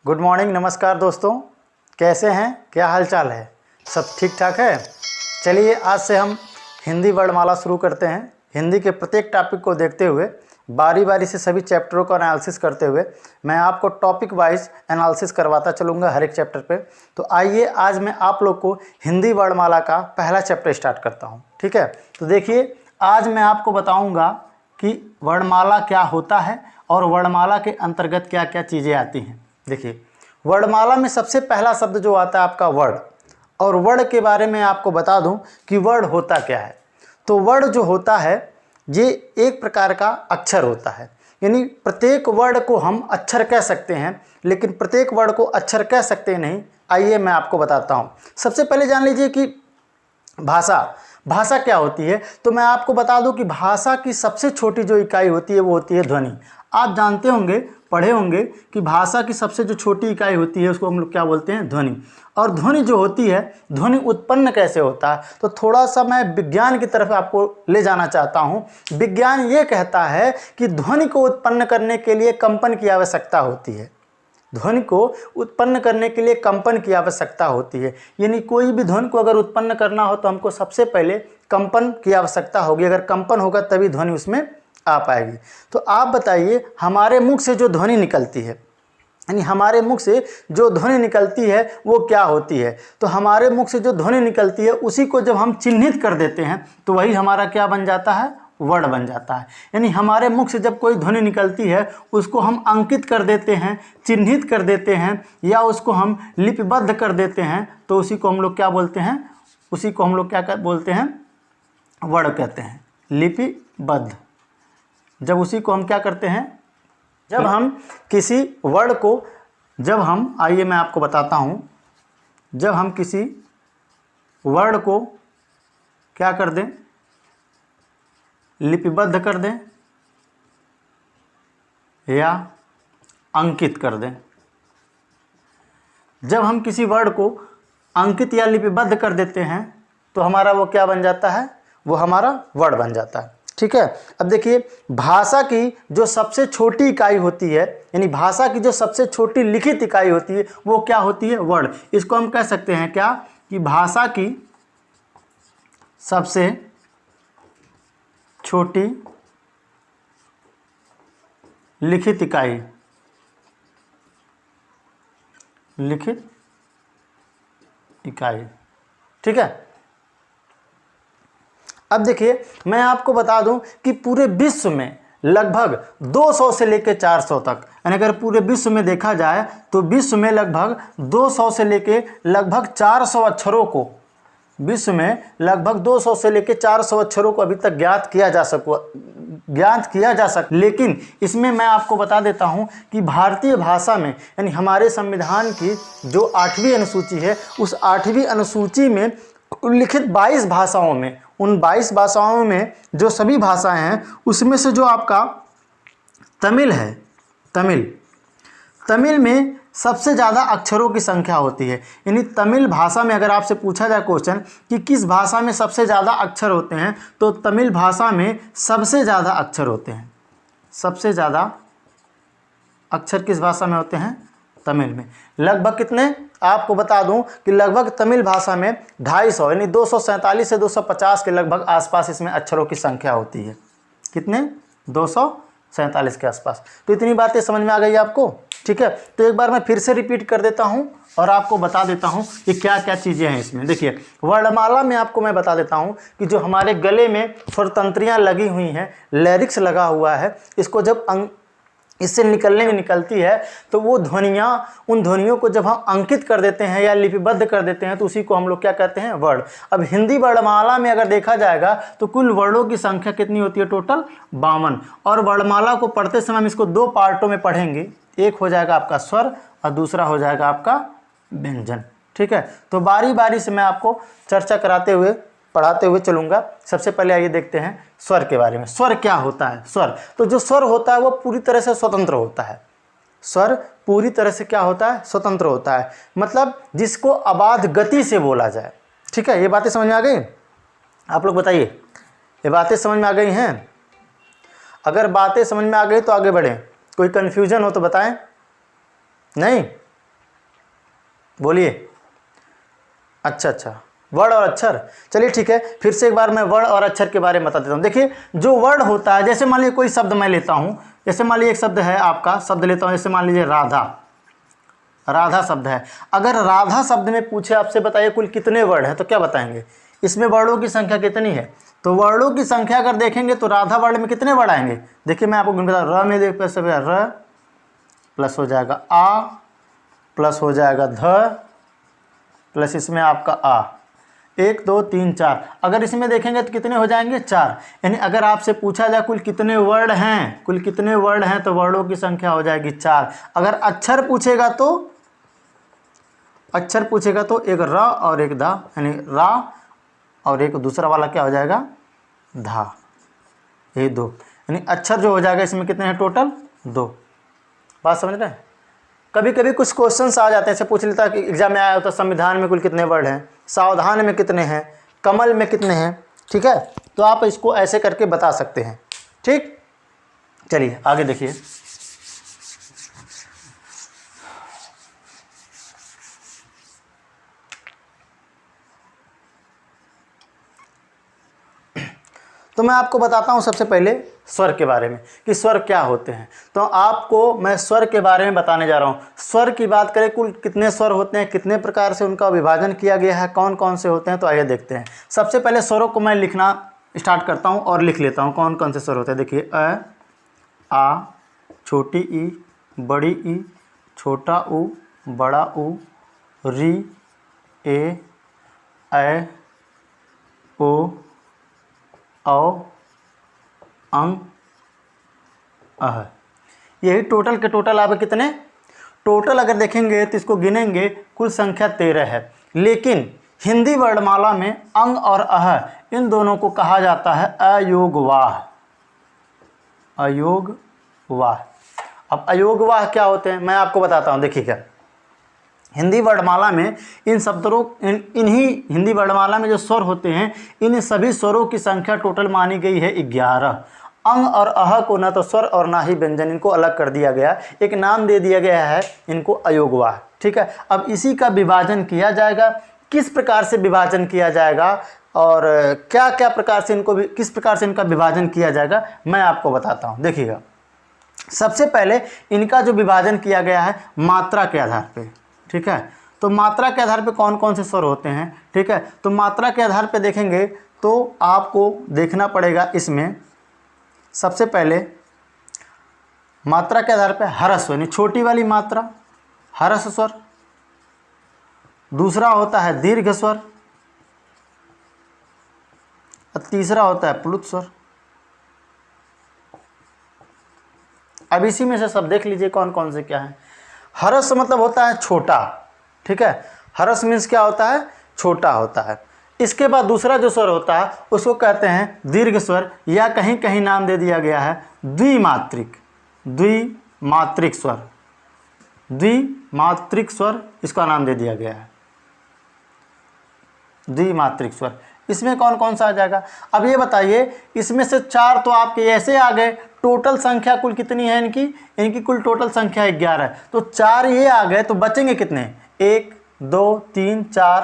Good morning, नमस्कार दोस्तों। कैसे हैं, क्या हाल चाल है? सब ठीक ठाक है। चलिए आज से हम हिंदी वर्णमाला शुरू करते हैं। हिंदी के प्रत्येक टॉपिक को देखते हुए बारी बारी से सभी चैप्टरों का एनालिसिस करते हुए मैं आपको टॉपिक वाइज एनालिसिस करवाता चलूँगा हर एक चैप्टर पे। तो आइए आज मैं आप लोग को हिंदी वर्णमाला का पहला चैप्टर स्टार्ट करता हूँ। ठीक है, तो देखिए आज मैं आपको बताऊँगा कि वर्णमाला क्या होता है और वर्णमाला के अंतर्गत क्या क्या चीज़ें आती हैं। देखिए वर्णमाला में सबसे पहला शब्द जो आता है आपका वर्ण, और वर्ण के बारे में आपको बता दूं कि वर्ण होता क्या है। तो वर्ण जो होता है ये एक प्रकार का अक्षर होता है, यानी प्रत्येक वर्ण को हम अक्षर कह सकते हैं, लेकिन प्रत्येक वर्ण को अक्षर कह सकते नहीं। आइए मैं आपको बताता हूँ। सबसे पहले जान लीजिए कि भाषा क्या होती है। तो मैं आपको बता दूं कि भाषा की सबसे छोटी जो इकाई होती है वो होती है ध्वनि। आप जानते होंगे, पढ़े होंगे कि भाषा की सबसे जो छोटी इकाई होती है उसको हम लोग क्या बोलते हैं, ध्वनि। और ध्वनि जो होती है, ध्वनि उत्पन्न कैसे होता है, तो थोड़ा सा मैं विज्ञान की तरफ आपको ले जाना चाहता हूँ। विज्ञान ये कहता है कि ध्वनि को उत्पन्न करने के लिए कंपन की आवश्यकता होती है। ध्वनि को उत्पन्न करने के लिए कंपन की आवश्यकता होती है, यानी कोई भी ध्वनि को अगर उत्पन्न करना हो तो हमको सबसे पहले कंपन की आवश्यकता होगी। अगर कंपन होगा तभी ध्वनि उसमें आ पाएगी। तो आप बताइए हमारे मुख से जो ध्वनि निकलती है, यानी हमारे मुख से जो ध्वनि निकलती है वो क्या होती है। तो हमारे मुख से जो ध्वनि निकलती है उसी को जब हम चिन्हित कर देते हैं तो वही हमारा क्या बन जाता है, वर्ण बन जाता है। यानी हमारे मुख से जब कोई ध्वनि निकलती है उसको हम अंकित कर देते हैं, चिन्हित कर देते हैं, या उसको हम लिपिबद्ध कर देते हैं, तो उसी को हम लोग क्या बोलते हैं, उसी को हम लोग क्या बोलते हैं, वर्ण कहते हैं, लिपिबद्ध। जब उसी को हम क्या करते हैं, जब हम किसी वर्ण को, जब हम, आइए मैं आपको बताता हूँ, जब हम किसी वर्ण को क्या कर दें, लिपिबद्ध कर दें या अंकित कर दें। जब हम किसी वर्ण को अंकित या लिपिबद्ध कर देते हैं तो हमारा वो क्या बन जाता है, वो हमारा वर्ण बन जाता है। ठीक है, अब देखिए भाषा की जो सबसे छोटी इकाई होती है, यानी भाषा की जो सबसे छोटी लिखित इकाई होती है वो क्या होती है, वर्ण। इसको हम कह सकते हैं क्या, कि भाषा की सबसे छोटी लिखित इकाई, लिखित इकाई। ठीक है, अब देखिए मैं आपको बता दूं कि पूरे विश्व में लगभग 200 से लेकर 400 तक, यानी अगर पूरे विश्व में देखा जाए तो विश्व में लगभग 200 से लेकर लगभग 400 अक्षरों को, विश्व में लगभग 200 से लेकर 400 अक्षरों को अभी तक ज्ञात किया जा सक। लेकिन इसमें मैं आपको बता देता हूं कि भारतीय भाषा में, यानी हमारे संविधान की जो 8वीं अनुसूची है, उस 8वीं अनुसूची में उल्लिखित 22 भाषाओं में, उन 22 भाषाओं में जो सभी भाषाएं हैं उसमें से जो आपका तमिल है, तमिल में सबसे ज़्यादा अक्षरों की संख्या होती है। यानी तमिल भाषा में अगर आपसे पूछा जाए क्वेश्चन कि किस भाषा में सबसे ज़्यादा अक्षर होते हैं, तो तमिल भाषा में सबसे ज़्यादा अक्षर होते हैं। सबसे ज़्यादा अक्षर किस भाषा में होते हैं, तमिल में। लगभग कितने, आपको बता दूं कि लगभग तमिल भाषा में 250, यानी 247 से 250 के लगभग आसपास इसमें अक्षरों की संख्या होती है। कितने, 247 के आसपास। तो इतनी बातें समझ में आ गई आपको। ठीक है, तो एक बार मैं फिर से रिपीट कर देता हूं और आपको बता देता हूं कि क्या क्या चीज़ें हैं इसमें। देखिए वर्णमाला में आपको मैं बता देता हूं कि जो हमारे गले में स्वरतंत्रियाँ लगी हुई हैं, लैरिक्स लगा हुआ है, इसको जब इससे निकलती है तो वो ध्वनियाँ, उन ध्वनियों को जब हम अंकित कर देते हैं या लिपिबद्ध कर देते हैं तो उसी को हम लोग क्या कहते हैं, वर्ण। अब हिंदी वर्णमाला में अगर देखा जाएगा तो कुल वर्णों की संख्या कितनी होती है, टोटल 52। और वर्णमाला को पढ़ते समय हम इसको 2 पार्टों में पढ़ेंगे, एक हो जाएगा आपका स्वर और दूसरा हो जाएगा आपका व्यंजन। ठीक है, तो बारी बारी से मैं आपको चर्चा कराते हुए, पढ़ाते हुए चलूँगा। सबसे पहले आइए देखते हैं स्वर के बारे में। स्वर क्या होता है, स्वर, तो जो स्वर होता है वो पूरी तरह से स्वतंत्र होता है। स्वर पूरी तरह से क्या होता है, स्वतंत्र होता है, मतलब जिसको अबाध गति से बोला जाए। ठीक है, ये बातें समझ में आ गई? आप लोग बताइए, ये बातें समझ में आ गई हैं? अगर बातें समझ में आ गई तो आगे बढ़ें। कोई कन्फ्यूजन हो तो बताएं। नहीं, बोलिए। अच्छा, वर्ण और अक्षर, चलिए ठीक है, फिर से एक बार मैं वर्ण और अक्षर के बारे में बता देता हूँ। देखिए जो वर्ण होता है, जैसे मान लीजिए कोई शब्द मैं लेता हूँ, जैसे मान लीजिए एक शब्द है आपका, शब्द लेता हूँ, जैसे मान लीजिए राधा, राधा शब्द है। अगर राधा शब्द में पूछे आपसे बताइए कुल कितने वर्ण हैं, तो क्या बताएंगे, इसमें वर्णों की संख्या कितनी है। तो वर्णों की संख्या अगर देखेंगे तो राधा वर्ण में कितने वर्ण आएंगे, देखिए मैं आपको बता, र में देख पैसे र प्लस हो जाएगा आ प्लस हो जाएगा ध प्लस इसमें आपका आ, 1 2 3 4। अगर इसमें देखेंगे तो कितने हो जाएंगे, 4। यानी अगर आपसे पूछा जाए कुल कितने वर्ण हैं, कुल कितने वर्ण हैं, तो वर्णों की संख्या हो जाएगी 4। अगर अक्षर पूछेगा तो एक र और एक धा, यानी रा और एक दूसरा वाला क्या हो जाएगा, धा, ये 2। यानी अक्षर जो हो जाएगा इसमें कितने हैं टोटल, 2। बात समझ रहे हैं। कभी कभी कुछ क्वेश्चंस आ जाते हैं, ऐसे पूछ लेता है कि एग्जाम में आया होता, संविधान में कुल कितने वर्ड हैं, सावधान में कितने हैं, कमल में कितने हैं, ठीक है, तो आप इसको ऐसे करके बता सकते हैं। ठीक, चलिए आगे देखिए। तो मैं आपको बताता हूँ सबसे पहले स्वर के बारे में कि स्वर क्या होते हैं। तो आपको मैं स्वर के बारे में बताने जा रहा हूँ। स्वर की बात करें, कुल कितने स्वर होते हैं, कितने प्रकार से उनका विभाजन किया गया है, कौन कौन से होते हैं, तो आइए देखते हैं। सबसे पहले स्वरों को मैं लिखना स्टार्ट करता हूँ और लिख लेता हूँ कौन कौन से स्वर होते हैं। देखिए अ, आ, छोटी ई, बड़ी ई, छोटा ऊ, बड़ा ऊ, री, ए, ओ, औ, अंग, अह। यही टोटल के टोटल आप कितने, टोटल अगर देखेंगे तो इसको गिनेंगे कुल संख्या 13 है। लेकिन हिंदी वर्णमाला में अंग और अह इन दोनों को कहा जाता है अयोगवाह, अयोगवाह। अब अयोगवाह क्या होते हैं मैं आपको बताता हूँ। देखिए क्या, हिंदी वर्णमाला में इन शब्दों इन्हीं हिंदी वर्णमाला में जो स्वर होते हैं, इन सभी स्वरों की संख्या टोटल मानी गई है 11। अंग और अह को ना तो स्वर और ना ही व्यंजन, इनको अलग कर दिया गया, एक नाम दे दिया गया है इनको अयोगवाह। ठीक है, अब इसी का विभाजन किया जाएगा। किस प्रकार से विभाजन किया जाएगा और क्या क्या प्रकार से इनको किस प्रकार से इनका विभाजन किया जाएगा मैं आपको बताता हूँ। देखिएगा, सबसे पहले इनका जो विभाजन किया गया है मात्रा के आधार पे। ठीक है, तो मात्रा के आधार पे कौन कौन से स्वर होते हैं। ठीक है, तो मात्रा के आधार पे देखेंगे तो आपको देखना पड़ेगा, इसमें सबसे पहले मात्रा के आधार पे हरस्व यानी छोटी वाली मात्रा हरस्व स्वर, दूसरा होता है दीर्घ स्वर और तीसरा होता है प्लुत स्वर। अब इसी में से सब देख लीजिए कौन कौन से क्या है। हरस्व मतलब होता है छोटा। ठीक है, हरस्व मीन्स क्या होता है, छोटा होता है। इसके बाद दूसरा जो स्वर होता है उसको कहते हैं दीर्घ स्वर, या कहीं कहीं नाम दे दिया गया है द्विमात्रिक, द्विमात्रिक स्वर, द्विमात्रिक स्वर इसका नाम दे दिया गया है द्विमात्रिक स्वर। इसमें कौन कौन सा आ जाएगा, अब ये बताइए, इसमें से 4 तो आपके ऐसे आ गए। टोटल संख्या कुल कितनी है इनकी कुल टोटल संख्या 11 है, तो 4 ये आ गए, तो बचेंगे कितने, 1 2 3 4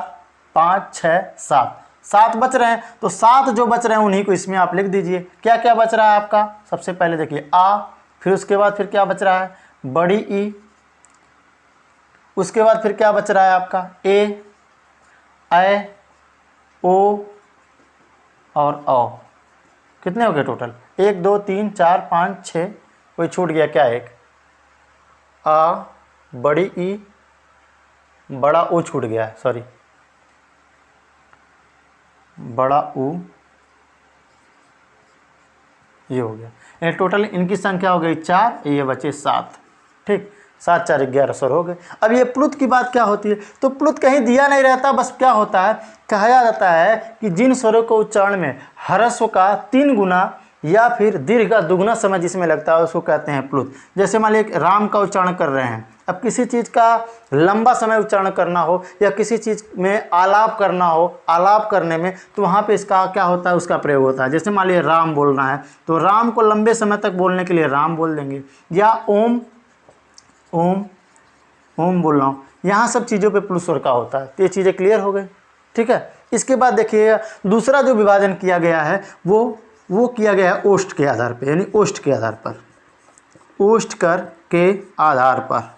5 6 7, 7 बच रहे हैं। तो 7 जो बच रहे हैं उन्हीं को इसमें आप लिख दीजिए। क्या क्या बच रहा है आपका, सबसे पहले देखिए आ, फिर उसके बाद फिर क्या बच रहा है बड़ी ई, उसके बाद फिर क्या बच रहा है आपका ए, ओ और औ। कितने हो गए टोटल, 1 2 3 4 5 6, कोई छूट गया क्या, एक आ, बड़ी ई, बड़ा ओ छूट गया है, सॉरी बड़ा ऊ, ये हो गया। ये टोटल इनकी संख्या हो गई 4, ये बचे 7। ठीक, 7 4 11 स्वर हो गए। अब ये प्लुत की बात क्या होती है, तो प्लुत कहीं दिया नहीं रहता, बस क्या होता है, कहा जाता है कि जिन स्वरों को उच्चारण में हरस्व का 3 गुना या फिर दीर्घ का दुगना समय जिसमें लगता है उसको कहते हैं प्लुत। जैसे मान लीजिए राम का उच्चारण कर रहे हैं, अब किसी चीज़ का लंबा समय उच्चारण करना हो या किसी चीज़ में आलाप करना हो, आलाप करने में, तो वहाँ पे इसका क्या होता है, उसका प्रयोग होता है। जैसे मान लीजिए राम बोलना है तो राम को लंबे समय तक बोलने के लिए राम बोल देंगे, या ओम, ओम ओम बोल रहा हूँ, यहाँ सब चीज़ों पे प्लस स्वर का होता है। तो ये चीज़ें क्लियर हो गई, ठीक है। इसके बाद देखिए दूसरा जो विभाजन किया गया है वो किया गया है ओष्ठ के आधार पे, यानी ओष्ठ के आधार पर, ओष्ठ कर के आधार पर,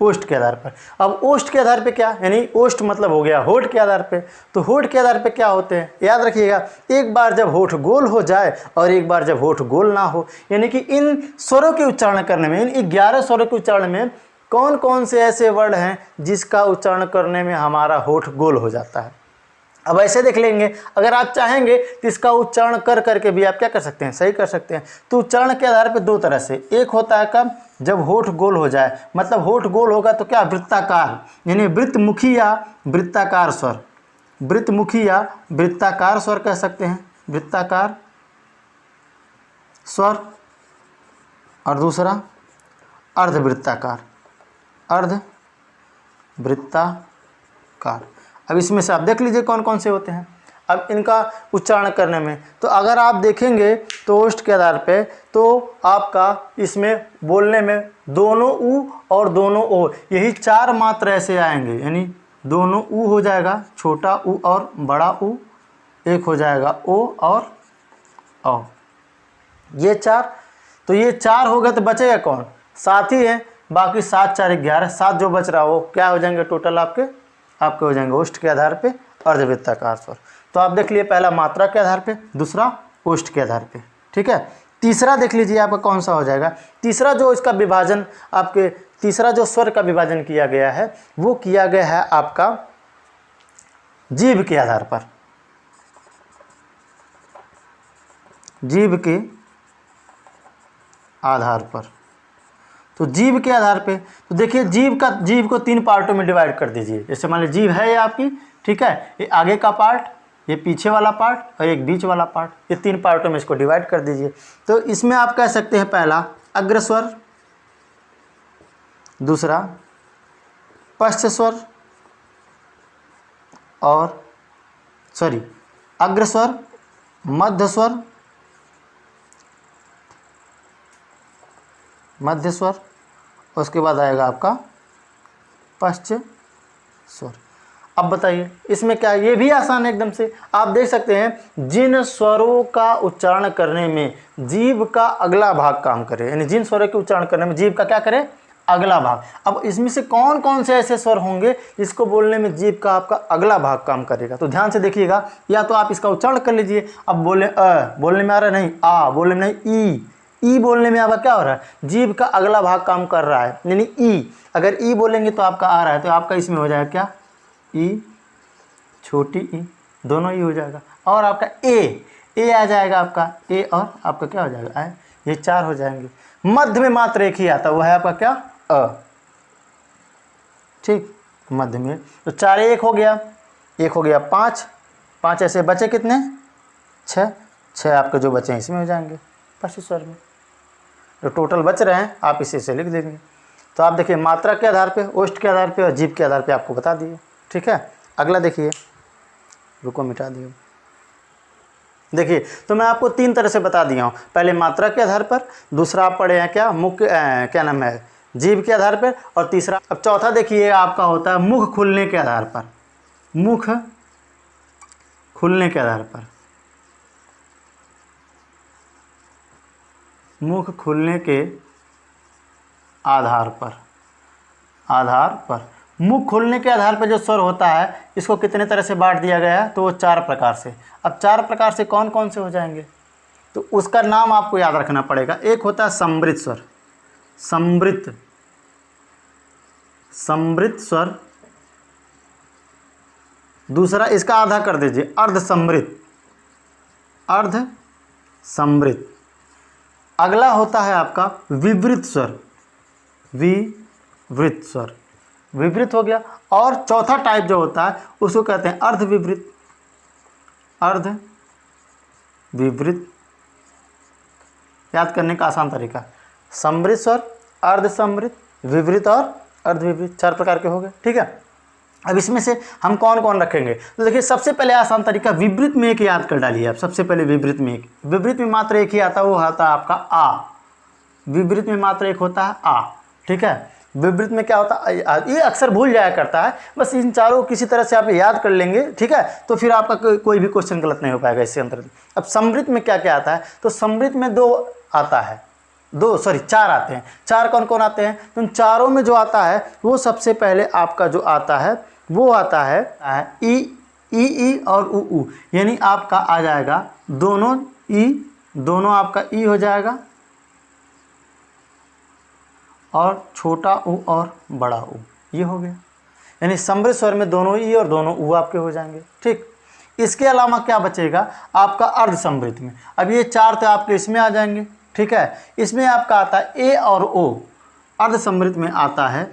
ओष्ठ के आधार पर। अब ओष्ठ के आधार पे क्या, यानी ओष्ठ मतलब हो गया होठ के आधार पे। तो होठ के आधार पे क्या होते हैं, याद रखिएगा, एक बार जब होठ गोल हो जाए और एक बार जब होठ गोल ना हो, यानी कि इन स्वरों के उच्चारण करने में, इन 11 स्वरों के उच्चारण में कौन कौन से ऐसे वर्ण हैं जिसका उच्चारण करने में हमारा होठ गोल हो जाता है। अब ऐसे देख लेंगे, अगर आप चाहेंगे तो इसका उच्चारण कर करके भी आप क्या कर सकते हैं, सही कर सकते हैं। तो उच्चारण के आधार पर दो तरह से, एक होता है कब, जब होठ गोल हो जाए, मतलब होठ गोल होगा तो क्या, वृत्ताकार, यानी वृत्तमुखी या वृत्ताकार स्वर, वृत्तमुखी या वृत्ताकार स्वर कह सकते हैं, वृत्ताकार स्वर। और दूसरा अर्धवृत्ताकार, अर्धवृत्ताकार। अब इसमें से आप देख लीजिए कौन कौन से होते हैं। अब इनका उच्चारण करने में तो अगर आप देखेंगे तो ओष्ठ के आधार पे तो आपका इसमें बोलने में दोनों ऊ और दोनों ओ, यही 4 मात्र ऐसे आएंगे, यानी दोनों ऊ हो जाएगा, छोटा ऊ और बड़ा ऊ, एक हो जाएगा ओ और औ, ये 4। तो ये 4 हो गए तो बचेगा कौन, 7 ही है, बाकी 7 4 11, 7 जो बच रहा हो क्या हो जाएंगे टोटल आपके हो जाएंगे ओष्ठ के आधार पे अर्धवृत्ताकार स्वर। तो आप देख लिए पहला मात्रा के आधार पे, दूसरा ओष्ठ के आधार पे, ठीक है। तीसरा देख लीजिए आपका कौन सा हो जाएगा, तीसरा जो इसका विभाजन आपके, तीसरा जो स्वर का विभाजन किया गया है वो किया गया है आपका जीभ के आधार पर, जीभ के आधार पर। तो जीभ के आधार पे तो देखिए जीभ को 3 पार्टों में डिवाइड कर दीजिए। जैसे मान लीजिए जीभ है ये आपकी, ठीक है, ये आगे का पार्ट, ये पीछे वाला पार्ट और एक बीच वाला पार्ट, ये 3 पार्टों में इसको डिवाइड कर दीजिए। तो इसमें आप कह सकते हैं पहला अग्रस्वर, दूसरा पश्च स्वर और अग्रस्वर, मध्य स्वर, मध्य स्वर, उसके बाद आएगा आपका पश्च स्वर। अब बताइए इसमें क्या है, ये भी आसान है एकदम से। आप देख सकते हैं जिन स्वरों का उच्चारण करने में जीभ का अगला भाग काम करे, यानी जिन स्वरों के उच्चारण करने में जीभ का क्या करे, अगला भाग। अब इसमें से कौन कौन से ऐसे स्वर होंगे जिसको बोलने में जीभ का आपका अगला भाग काम करेगा, तो ध्यान से देखिएगा। या तो आप इसका उच्चारण कर लीजिए, अब बोले बोलने में आ रहा है, नहीं आ बोलने में नहीं, ई बोलने में आपका क्या हो रहा है, जीभ का अगला भाग काम कर रहा है, यानी ई। अगर ई बोलेंगे तो आपका आ रहा है, तो आपका इसमें हो जाएगा क्या, ई, छोटी ई, दोनों ई हो जाएगा। और आपका ए आ जाएगा आपका, ए और आपका क्या हो जाएगा, आई, ये 4 हो जाएंगे। मध्य में मात्र एक ही आता है, वो है आपका क्या, अ, ठीक, मध्य में। तो 4 एक हो गया, 5 ऐसे बचे कितने, 6 आपके जो बचे हैं इसमें हो जाएंगे पश्च स्वर में। जो टोटल बच रहे हैं आप इसी से लिख देंगे। तो आप देखिए मात्रा के आधार पे, ओष्ठ के आधार पे और जीभ के आधार पे आपको बता दिए, ठीक है। अगला देखिए, रुको मिटा दिए। देखिए तो मैं आपको 3 तरह से बता दिया हूँ, पहले मात्रा के आधार पर, दूसरा आप पढ़े हैं क्या, मुख्य क्या नाम है, जीभ के आधार पर, और तीसरा अब चौथा देखिए आपका होता है मुख खुलने के आधार पर, मुख खुलने के आधार पर, मुख खुलने के आधार पर, मुख खुलने के आधार पर जो स्वर होता है इसको कितने तरह से बांट दिया गया है, तो वो 4 प्रकार से। अब 4 प्रकार से कौन कौन से हो जाएंगे, तो उसका नाम आपको याद रखना पड़ेगा। एक होता है समृत स्वर, समृत स्वर। दूसरा इसका आधा कर दीजिए, अर्धसमृत। अगला होता है आपका विवृत स्वर, विवृत हो गया। और चौथा टाइप जो होता है उसको कहते हैं अर्धविवृत, याद करने का आसान तरीका, समृत स्वर, अर्धसमृत, विवृत और अर्धविवृत, 4 प्रकार के हो गए, ठीक है। अब इसमें से हम कौन कौन रखेंगे, तो देखिए सबसे पहले आसान तरीका, विवृत में एक याद कर डालिए आप। सबसे पहले विवृत में मात्र एक ही आता है, वो आता है आपका आ, विवृत में मात्र एक होता है आ, ठीक है। विवृत में क्या होता है, ये अक्सर भूल जाया करता है, बस इन चारों किसी तरह से आप याद कर लेंगे, ठीक है, तो फिर आपका कोई भी क्वेश्चन गलत नहीं हो पाएगा इससे अंतर्गत। अब समृत में क्या क्या आता है, तो समृत में चार आते हैं। चार कौन कौन आते हैं, तो उन चारों में जो आता है वो सबसे पहले आपका जो आता है वो आता है ई और उ, यानी आपका आ जाएगा दोनों आपका ई हो जाएगा और छोटा उ और बड़ा उ, ये हो गया। यानी समृत स्वर में दोनों ई और दोनों उ आपके हो जाएंगे, ठीक। इसके अलावा क्या बचेगा आपका अर्ध समृत में, अब ये चार तो आपके इसमें आ जाएंगे, ठीक है। इसमें आपका आता है ए और ओ, अर्ध समृत में आता है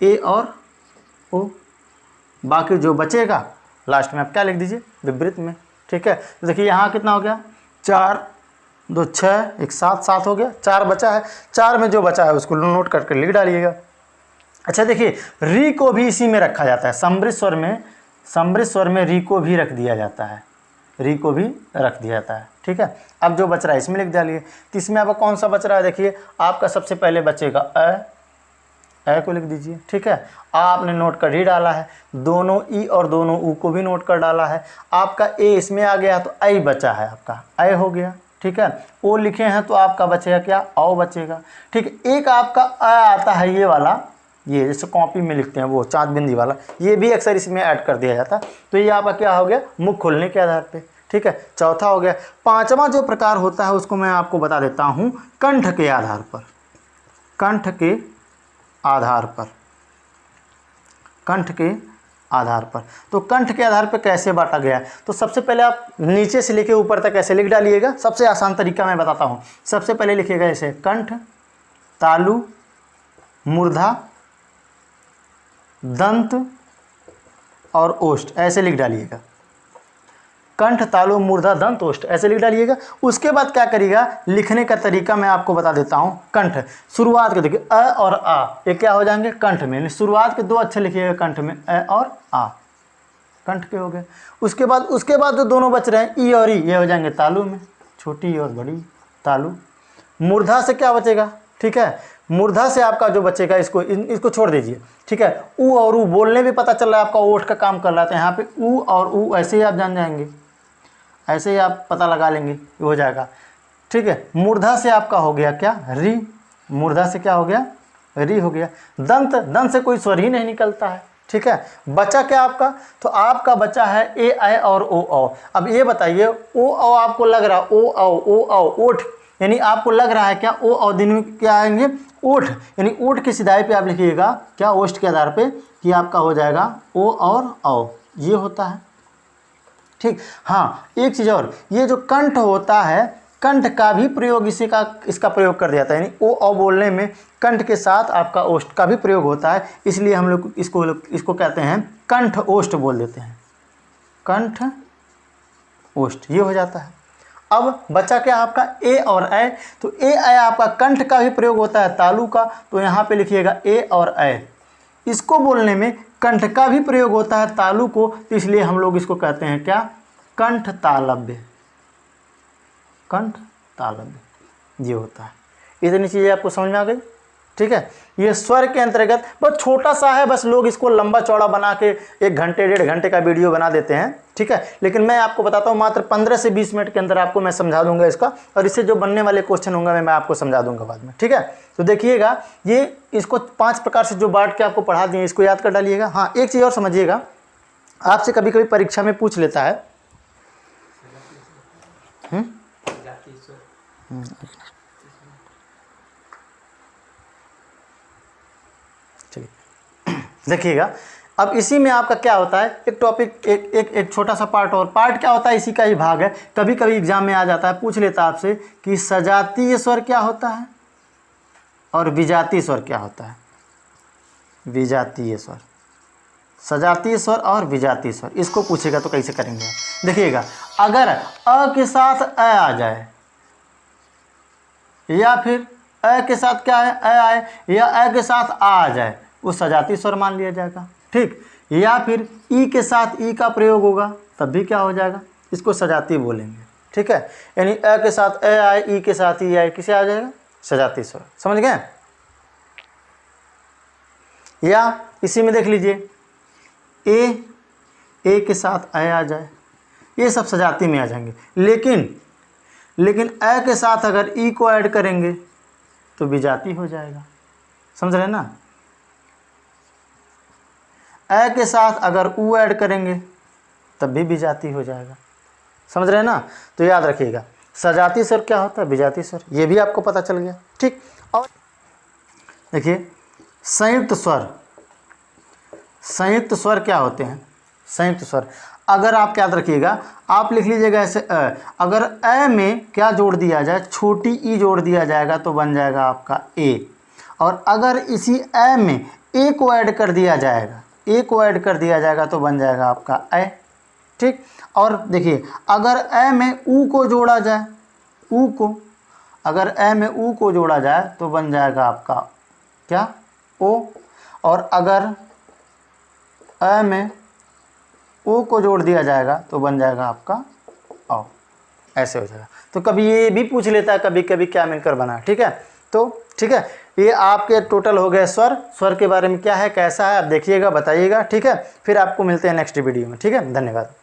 ए और ओ, बाकी जो बचेगा लास्ट में आप क्या लिख दीजिए विवृत में, ठीक है। तो देखिए यहाँ कितना हो गया, 4 2 6 1 7 7 हो गया, 4 बचा है, 4 में जो बचा है उसको नोट करके लिख डालिएगा। अच्छा देखिए री को भी इसी में रखा जाता है, समृत स्वर में री को भी रख दिया जाता है, री को भी रख दिया जाता है, ठीक है। अब जो बच रहा है इसमें लिख डालिए। तो इसमें आपका कौन सा बच रहा है, देखिए आपका सबसे पहले बचेगा ए को लिख दीजिए, ठीक है। आपने नोट कर ही डाला है, दोनों ई और दोनों उ को भी नोट कर डाला है। आपका ए इसमें आ गया तो आई बचा है, आपका आई हो गया, ठीक है। ओ लिखे हैं तो आपका बचेगा क्या, औ बचेगा, ठीक। एक आपका अ आता है ये वाला, ये जैसे कॉपी में लिखते हैं वो चाँद बिंदी वाला, ये भी अक्सर इसमें ऐड कर दिया जाता है। तो ये आपका क्या हो गया, मुख खोलने के आधार पे, ठीक है। चौथा हो गया। पांचवा जो प्रकार होता है उसको मैं आपको बता देता हूँ, कंठ के आधार पर, कंठ के आधार पर, कंठ के आधार पर। तो कंठ के आधार पर कैसे बांटा गया है, तो सबसे पहले आप नीचे से लेके ऊपर तक ऐसे लिख डालिएगा। सबसे आसान तरीका मैं बताता हूँ, सबसे पहले लिखिएगा ऐसे कंठ, तालु, मूर्धा, दंत और ओष्ठ, ऐसे लिख डालिएगा। कंठ, तालु, मूर्धा, दंत, ओष्ठ, ऐसे लिख डालिएगा। उसके बाद क्या करिएगा, लिखने का तरीका मैं आपको बता देता हूँ। कंठ शुरुआत के देखिए अ और आ, ये क्या हो जाएंगे कंठ में, शुरुआत के 2 अक्षर लिखिएगा कंठ में, अ और आ, कंठ के हो गए। उसके बाद जो दोनों बच रहे हैं ई और ई, ये हो जाएंगे तालु में, छोटी और बड़ी तालु। मूर्धा से क्या बचेगा, ठीक है, मूर्धा से आपका जो बचेगा इसको छोड़ दीजिए, ठीक है। उ और उ बोलने भी पता चल रहा है आपका ओठ का काम कर रहा है, तो यहाँ पे उ और उ ऐसे ही आप जान जाएंगे, ऐसे ही आप पता लगा लेंगे, ये हो जाएगा, ठीक है। मूर्धा से आपका हो गया क्या, री, मूर्धा से क्या हो गया, री हो गया। दंत से कोई स्वर ही नहीं निकलता है, ठीक है। बचा क्या आपका, तो आपका बचा है ए ऐ और ओ औ। अब ये बताइए ओ औ आपको लग रहा है ओ औ ओठ, यानी आपको लग रहा है क्या ओ और दिन में क्या आएंगे ओठ, यानी ओठ की सिधाई पे आप लिखिएगा क्या, ओष्ठ के आधार पे, कि आपका हो जाएगा ओ और औ, ये होता है, ठीक। हाँ एक चीज़ और, ये जो कंठ होता है, कंठ का भी प्रयोग इसका प्रयोग कर दिया जाता है, यानी ओ औ बोलने में कंठ के साथ आपका ओष्ठ का भी प्रयोग होता है, इसलिए हम लोग इसको कहते हैं कंठ ओष्ठ बोल देते हैं, कंठ ओष्ठ, ये हो जाता है। अब बचा क्या आपका ए और ऐ, तो ए ऐ आपका कंठ का भी प्रयोग होता है तालु का, तो यहाँ पे लिखिएगा ए और ऐ। इसको बोलने में कंठ का भी प्रयोग होता है तालु को, तो इसलिए हम लोग इसको कहते हैं क्या, कंठ तालव्य, कंठ तालव्य, ये होता है। इतनी चीज़ें आपको समझ में आ गई, ठीक है। ये स्वर के अंतर्गत बहुत छोटा सा है, बस लोग इसको लंबा चौड़ा बना के 1 घंटे 1.5 घंटे का वीडियो बना देते हैं, ठीक है। लेकिन मैं आपको बताता हूँ मात्र 15 से 20 मिनट के अंदर आपको मैं समझा दूंगा इसका, और इससे जो बनने वाले क्वेश्चन होंगे मैं आपको समझा दूंगा बाद में, ठीक है। तो देखिएगा ये इसको 5 प्रकार से जो बांट के आपको पढ़ा दिए इसको याद कर डालिएगा। हाँ एक चीज़ और समझिएगा, आपसे कभी कभी परीक्षा में पूछ लेता है, देखिएगा अब इसी में आपका क्या होता है, एक टॉपिक एक छोटा सा पार्ट, और पार्ट क्या होता है इसी का ही भाग है। कभी कभी एग्जाम में आ जाता है, पूछ लेता है आपसे कि सजातीय स्वर क्या होता है और विजातीय स्वर क्या होता है। विजातीय स्वर, सजातीय स्वर और विजातीय स्वर, इसको पूछेगा तो कैसे करेंगे आप। देखिएगा अगर अ के साथ अ आ जाए, या फिर अ के साथ क्या है अ आए, या अ के साथ आ जाए, वो सजातीय स्वर मान लिया जाएगा, ठीक। या फिर ई के साथ ई का प्रयोग होगा तब भी क्या हो जाएगा, इसको सजातीय बोलेंगे, ठीक है। यानी अ के साथ अ आए, ई के साथ ई आए, किसे आ जाएगा, सजातीय स्वर, समझ गए। या इसी में देख लीजिए ए के साथ ए आ जाए, ये सब सजाती में आ जाएंगे। लेकिन ए के साथ अगर ई को ऐड करेंगे तो विजाती हो जाएगा, समझ रहे हैं ना। ए के साथ अगर ऊ ऐड करेंगे तब भी विजाती हो जाएगा, समझ रहे हैं ना। तो याद रखिएगा सजाती स्वर क्या होता है, विजाती स्वर, ये भी आपको पता चल गया। ठीक, और देखिए संयुक्त स्वर क्या होते हैं। संयुक्त स्वर अगर आप याद रखिएगा, आप लिख लीजिएगा ऐसे अगर ए में क्या जोड़ दिया जाए, छोटी ई जोड़ दिया जाएगा तो बन जाएगा आपका ए। और अगर इसी ए में ए को ऐड कर दिया जाएगा तो बन जाएगा आपका ए। ठीक, और देखिए अगर ए में ऊ को जोड़ा जाए, अगर ए में ऊ को जोड़ा जाए तो बन जाएगा आपका क्या, ओ। और अगर ए में ओ को जोड़ दिया जाएगा तो बन जाएगा आपका औ, ऐसे हो जाएगा। तो कभी ये भी पूछ लेता है कभी कभी क्या मिलकर बना। ठीक है, तो ठीक है, ये आपके टोटल हो गए स्वर के बारे में क्या है कैसा है आप देखिएगा, बताइएगा। ठीक है, फिर आपको मिलते हैं नेक्स्ट वीडियो में। ठीक है, धन्यवाद।